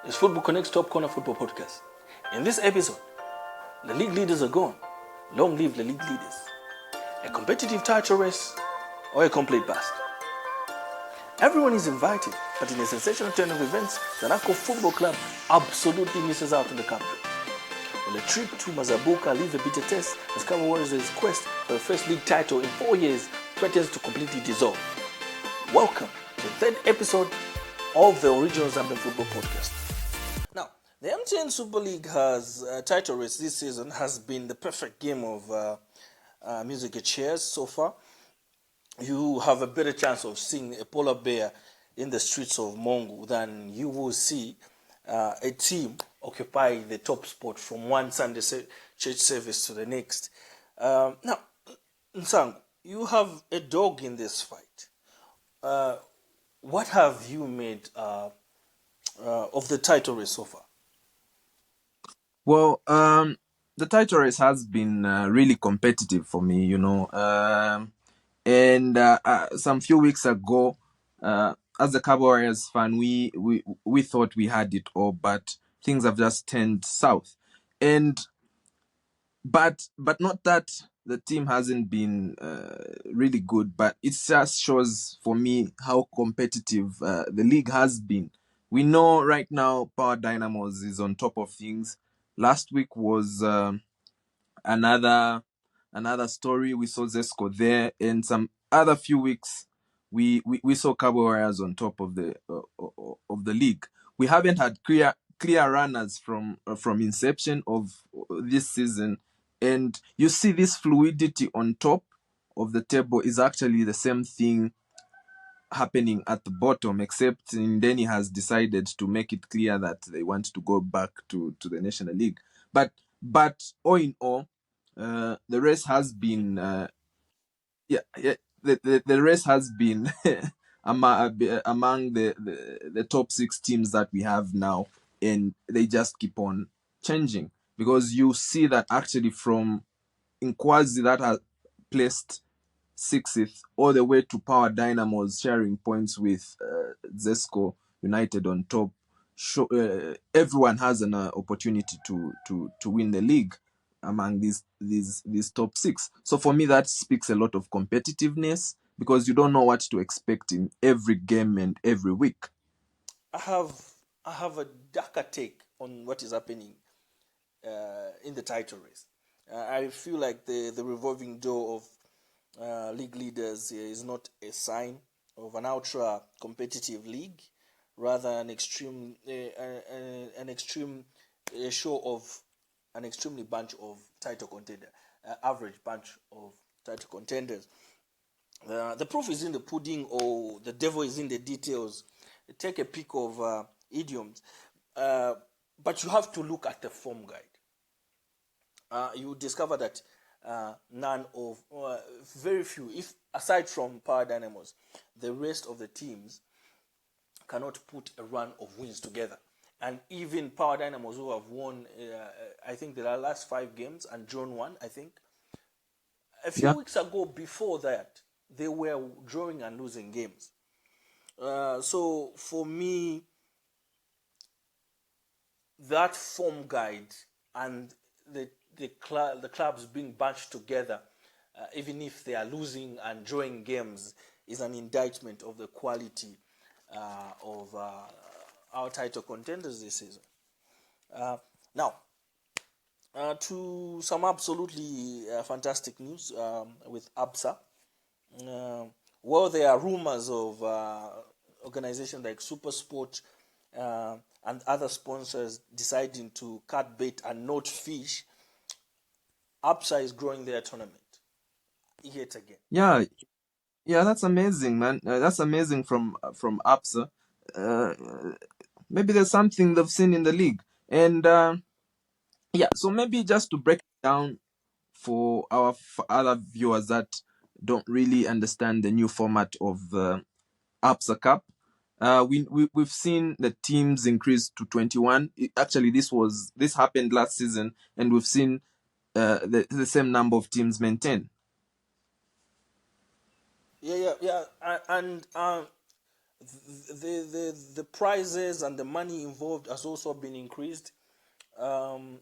It's Football Connect's Top Corner Football Podcast. In this episode, the league leaders are gone. Long live the league leaders. A competitive title race or a complete bust. Everyone is invited, but in a sensational turn of events, the Zanako Football Club absolutely misses out on the country. Will a trip to Mazabuka leave a bitter taste as Cabo Warriors' quest for the first league title in 4 years threatens to completely dissolve? Welcome to the third episode of the original Zambian Football Podcast. Now, the MTN Super League title race this season has been the perfect game of musical chairs so far. You have a better chance of seeing a polar bear in the streets of Mongu than you will see a team occupy the top spot from one Sunday church service to the next. Now, Nsangu, you have a dog in this fight. What have you made of the title race so far? Well, the title race has been really competitive for me, and some few weeks ago, as a Cabo Warriors fan, we thought we had it all, but things have just turned south. And but not that the team hasn't been really good, but it just shows for me how competitive the league has been. We know right now Power Dynamos is on top of things. Last week was another story. We saw Zesco there, and some other few weeks we saw Cabo Warriors on top of the league. We haven't had clear runners from inception of this season, and you see this fluidity on top of the table is actually the same thing happening at the bottom, except Ndeni has decided to make it clear that they want to go back to the National League. But all in all, the race has been the race has been among the top 6 teams that we have now, and they just keep on changing, because you see that actually from Nkwazi that has placed 6th all the way to Power Dynamos sharing points with Zesco United on top. Everyone has an opportunity to win the league among these top 6. So for me, that speaks a lot of competitiveness, because you don't know what to expect in every game and every week. I have a darker take on what is happening in the title race. I feel like the revolving door of league leaders is not a sign of an ultra competitive league, rather an extreme show of an extremely bunch of title contender, average bunch of title contenders. The proof is in the pudding, or the devil is in the details. Take a pick of idioms, but you have to look at the form guide. You discover that very few, if aside from Power Dynamos, the rest of the teams cannot put a run of wins together. And even Power Dynamos, who have won, I think the last 5 games and drawn 1, I think. A few weeks ago, before that, they were drawing and losing games. So for me, that form guide and the clubs being bunched together, even if they are losing and drawing games, is an indictment of the quality of our title contenders this season. Now, to some absolutely fantastic news with ABSA. Well, there are rumors of organizations like Super Sport and other sponsors deciding to cut bait and not fish. ABSA is growing their tournament yet again. Yeah, that's amazing, man. That's amazing from ABSA. Maybe there's something they've seen in the league, and so maybe just to break it down for our other viewers that don't really understand the new format of the ABSA Cup. We've seen the teams increase to 21. Actually, this happened last season, and we've seen the same number of teams maintain. Yeah. And the prizes and the money involved has also been increased.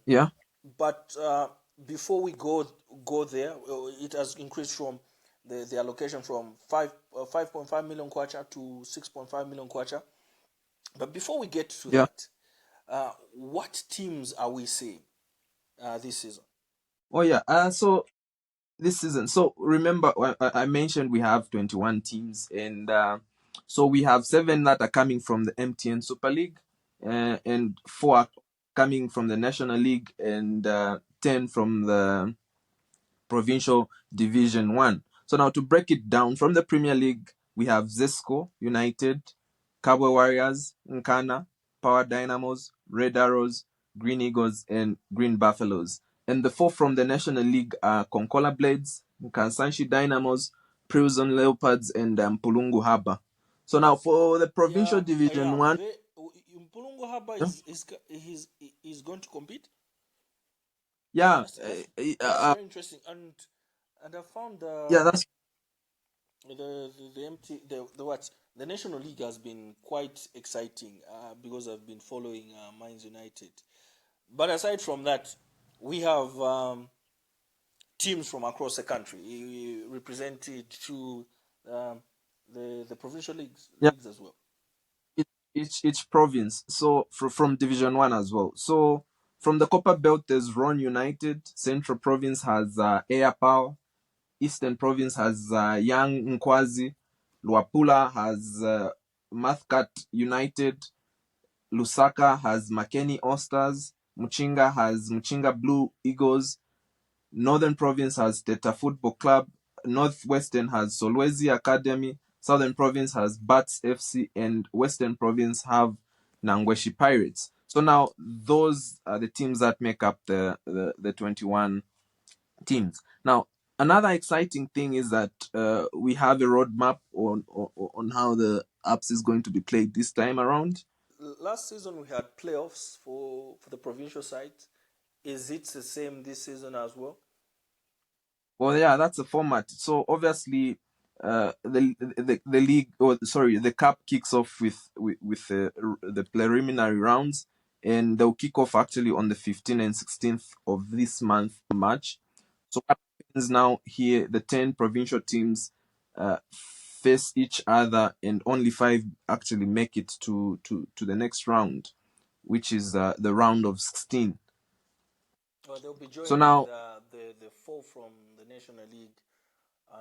Yeah, But before we go there, it has increased from the allocation from 5.5 million kwacha to 6.5 million kwacha. But before we get to yeah. that, what teams are we seeing this season? Oh yeah. So this season. So remember, I mentioned we have 21 teams, and so we have 7 that are coming from the MTN Super League, and 4 are coming from the National League, and 10 from the Provincial Division 1. So now to break it down, from the Premier League, we have Zesco United, Cowboy Warriors, Nkana, Power Dynamos, Red Arrows, Green Eagles, and Green Buffaloes. And the 4 from the National League are Konkola Blades, Kansanshi Dynamos, Prison Leopards, and Pulungu Haba. So now for the Provincial Division 1, Mpulungu Haba yeah, is going to compete. yeah, That's very interesting, and I found yeah, that's the MT the what the National League has been quite exciting because I've been following Mines United. But aside from that, we have teams from across the country represented to um, the provincial yeah. leagues as well. Each province. So from Division 1 as well. So from the Copper Belt, there's Ron United. Central Province has Air Power. Eastern Province has Young Nkwazi. Luapula has Mathcat United. Lusaka has Makeni Osters. Muchinga has Muchinga Blue Eagles. Northern Province has Teta Football Club. Northwestern has Solwezi Academy. Southern Province has Bats FC, and Western Province have Nangweshi Pirates. So now those are the teams that make up the 21 teams. Now another exciting thing is that we have a roadmap on how the ABSA is going to be played this time around. Last season we had playoffs for the provincial side. Is it the same this season as well? Well, yeah, that's a format. So obviously, the league, or sorry, the cup kicks off with the preliminary rounds, and they'll kick off actually on the 15th and 16th of this month, March. So what happens now here? The 10 provincial teams face each other, and only 5 actually make it to the next round, which is the round of 16. Well, they'll be So joining now, the 4 from the National League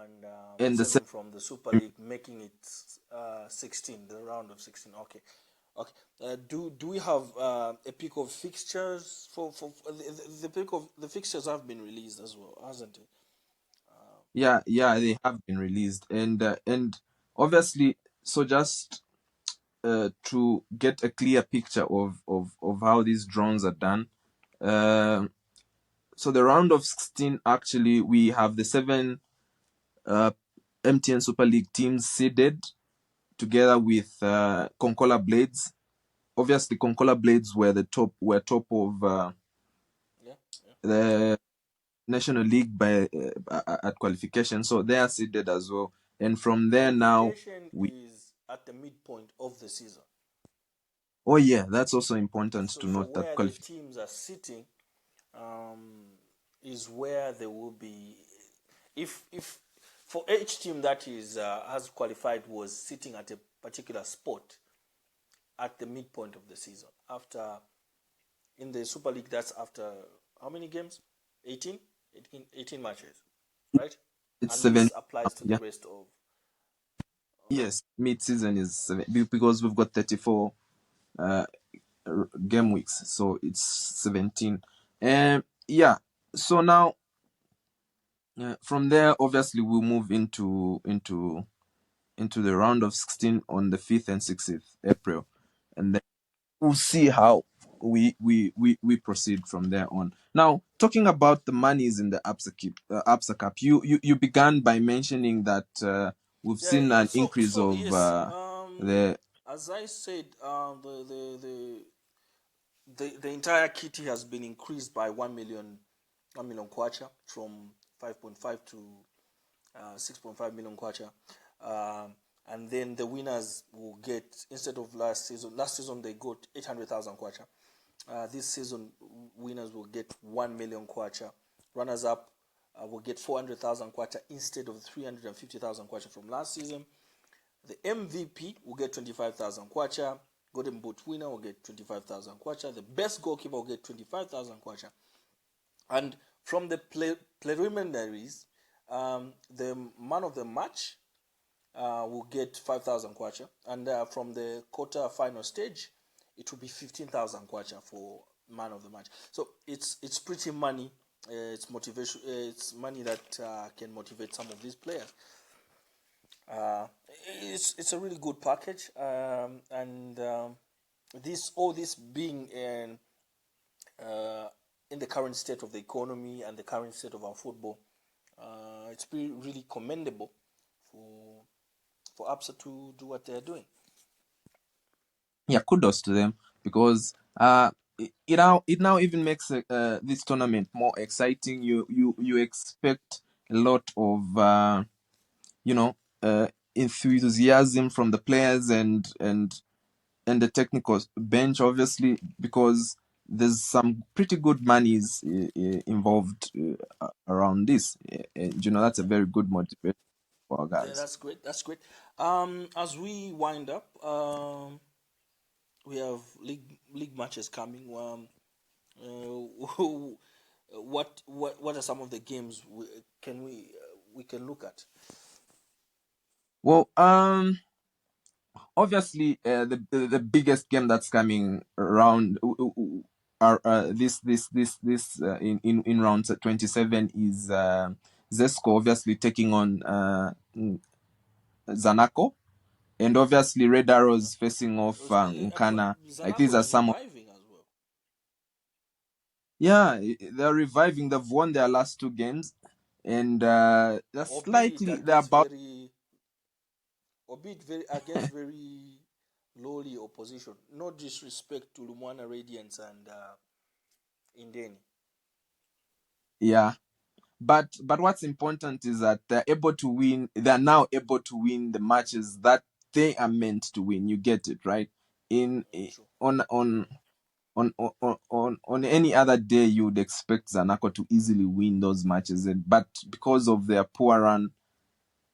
and and the 7 from the Super League, making it 16, the round of 16. Okay, okay. Do we have a pick of fixtures for the pick of the fixtures have been released as well, hasn't it? yeah, they have been released, and obviously, so just to get a clear picture of how these drones are done. Uh, so the round of 16, actually, we have the 7 uh, MTN Super League teams seeded together with Konkola Blades. Obviously, Konkola Blades were top of Yeah, yeah. the National League by at qualification, so they are seeded as well. And from there now, Qualification we is at the midpoint of the season. oh yeah, that's also important to So note that where the qualification. teams are sitting um, is where they will be. If for each team that is has qualified was sitting at a particular spot at the midpoint of the season. After in the Super League, that's after how many games? 18? 18 matches, right? It's And this 7. applies to the Yeah, rest of. Okay. yes, mid-season is because we've got 34 uh, game weeks, so it's 17. And yeah, so now from there, obviously, we'll move into the round of 16 on the 5th and 6th April, and then we'll see how we proceed from there on. Now, talking about the monies in the ABSA Cup, you began by mentioning that we've Yeah. seen an increase So of yes. the As I said, the entire kitty has been increased by 1 million kwacha from 5.5 to 6.5 million kwacha. and then the winners will get, instead of last season they got 800,000 kwacha. This season, winners will get 1 million kwacha. Runners up will get 400,000 kwacha instead of 350,000 kwacha from last season. The MVP will get 25,000 kwacha. Golden Boot winner will get 25,000 kwacha. The best goalkeeper will get 25,000 kwacha. And from the preliminaries, the man of the match will get 5,000 kwacha. And from the quarter final stage, it will be 15,000 kwacha for man of the match. So it's pretty money. It's motivation. It's money that can motivate some of these players. It's a really good package, and all this being in the current state of the economy and the current state of our football, it's really commendable for ABSA to do what they're doing. Yeah, kudos to them, because it now even makes this tournament more exciting. You expect a lot of enthusiasm from the players and the technical bench, obviously, because there's some pretty good monies involved around this. That's a very good motivator for our Yeah, guys. that's great. That's great. As we wind up, we have league matches coming. What are some of the games we can look at? Well, obviously, the biggest game that's coming around are this in round 27 is Zesco, obviously taking on Zanaco, and obviously Red Arrows facing off Nkana. Like, these Zanaco are is some of, reviving as well. yeah, they're reviving. They've won their last two games, and they're Albeit they're against about. against very lowly opposition. No disrespect to Lumwana Radiance and Indeni. Yeah, but what's important is that they're able to win. They're now able to win the matches that they are meant to win. You get it, right? In True. on any other day, you would expect Zanaco to easily win those matches, but because of their poor run,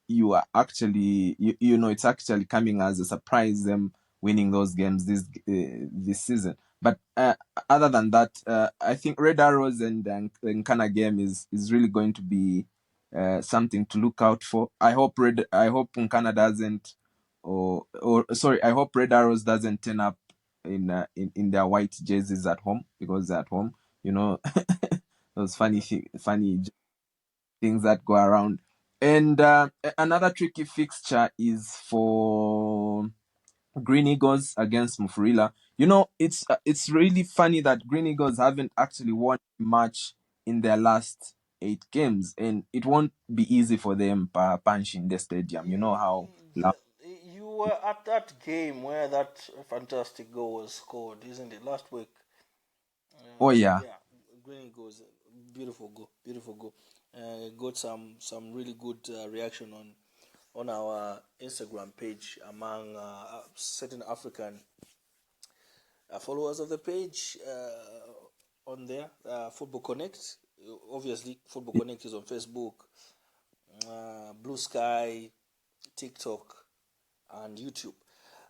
you are actually it's actually coming as a surprise, them winning those games this season. But other than that, I think Red Arrows and Nkana game is really going to be something to look out for. I hope Nkana doesn't, or sorry, I hope Red Arrows doesn't turn up in their white jerseys at home, because they're at home, those funny things that go around. And another tricky fixture is for Green Eagles against Mufurila. It's really funny that Green Eagles haven't actually won a match in their last 8 games, and it won't be easy for them punch in the stadium. You know how loud. You were at that game where that fantastic goal was scored, isn't it? Last week. Oh yeah. Yeah, Green goes beautiful goal, beautiful goal. Got some really good reaction on our Instagram page among certain African followers of the page on there. Football Connect, obviously, Football Connect is on Facebook, Blue Sky, TikTok, and YouTube.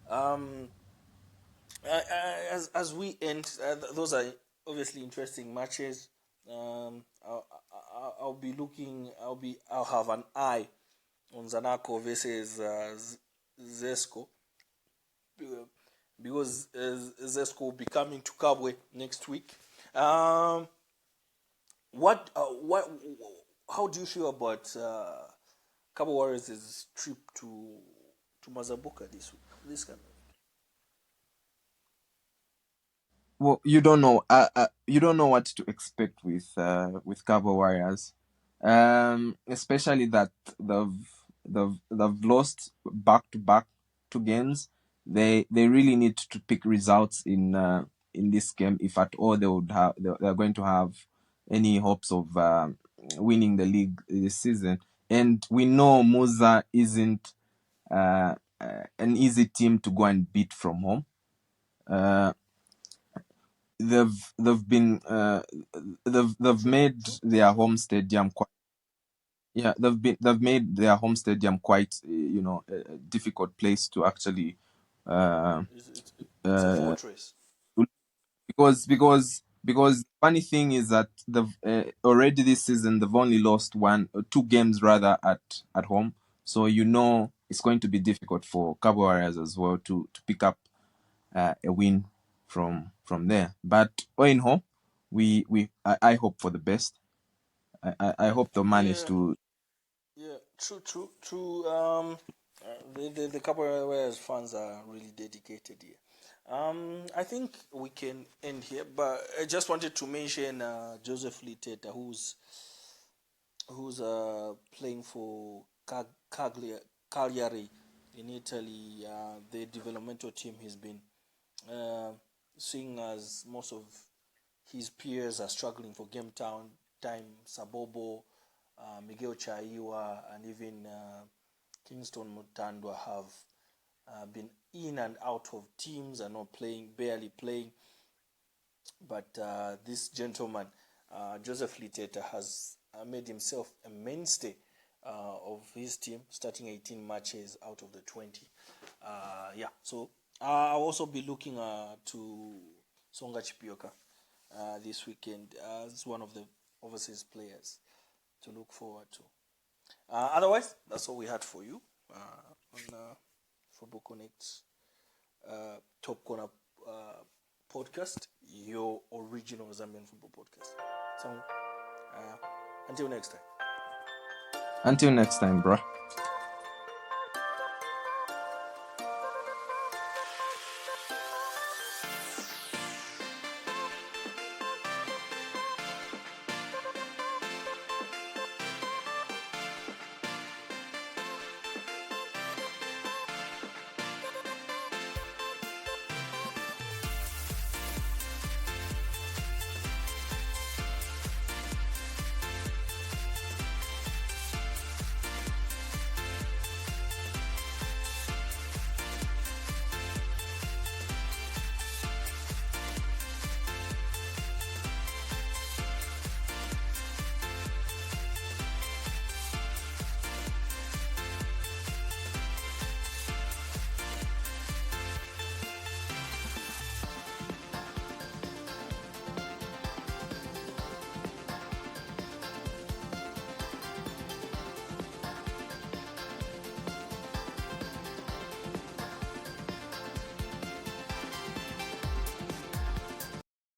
Um, as we end, those are obviously interesting matches. I'll be looking. I'll have an eye on Zanaco versus Zesco, because Zesco will be coming to Kabwe next week. What? How do you feel about Cabo Warriors' trip to Mazabuka this week? This kind of. Well, you don't know what to expect with Cabo Warriors, especially that they've lost back to back 2 games. They really need to pick results in this game, if at all they're going to have any hopes of winning the league this season. And we know Musa isn't an easy team to go and beat from home. They've made their home stadium quite. Yeah, they've made their home stadium quite a difficult place to actually It's a fortress. Because funny thing is that they've already this season they've only lost two games rather at home, so it's going to be difficult for Cabo Warriors as well to pick up a win from there. But all in all, I hope for the best. I hope they'll manage to. Yeah, true. The Cabo Warriors fans are really dedicated here. I think we can end here, but I just wanted to mention Joseph Liteta, who's playing for Cagliari in Italy. The developmental team has been seeing as most of his peers are struggling for game time. Sabobo, Miguel Chaiwa, and even Kingston Mutandwa have been in and out of teams and not playing, barely playing. But this gentleman, Joseph Liteta, has made himself a mainstay of his team, starting 18 matches out of the 20. So I'll also be looking to Songa Chipioka this weekend as one of the overseas players to look forward to. Otherwise, that's all we had for you on Football Connect's Top Corner podcast, your original Zambian football podcast. So, until next time. Until next time, bro.